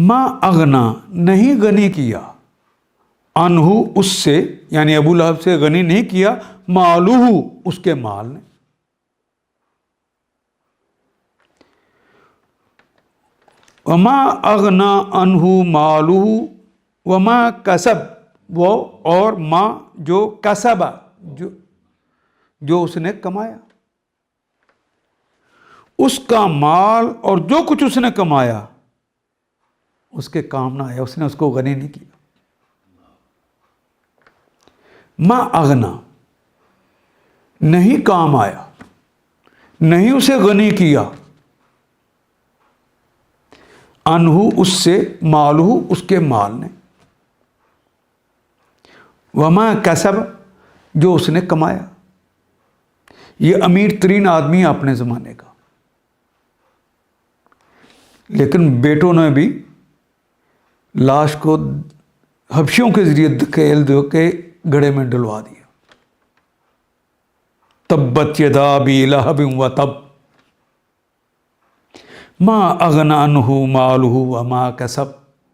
माँ अगना, नहीं गनी किया, अनहु, उससे, यानी अबू लहब से गनी नहीं किया, मालूहु, उसके माल ने। वमा अगना अनहु मालूहु वमा कसब, वो और माँ जो कसबा, जो उसने कमाया, उसका माल और जो कुछ उसने कमाया उसके काम ना आया, उसने उसको गनी नहीं किया। माँ अगना, नहीं काम आया, नहीं उसे गनी किया, अनहु, उससे, मालहु, उसके माल ने, वमा कसब, जो उसने कमाया। ये अमीर तरीन आदमी है अपने ज़माने का, लेकिन बेटों ने भी लाश को हबशियों के ज़रिए धकेल दो के घड़े में डलवा दिया। तब्बत यदा अबी लहब व तब, मा अगना अन्हु मालुहु व मा कसब,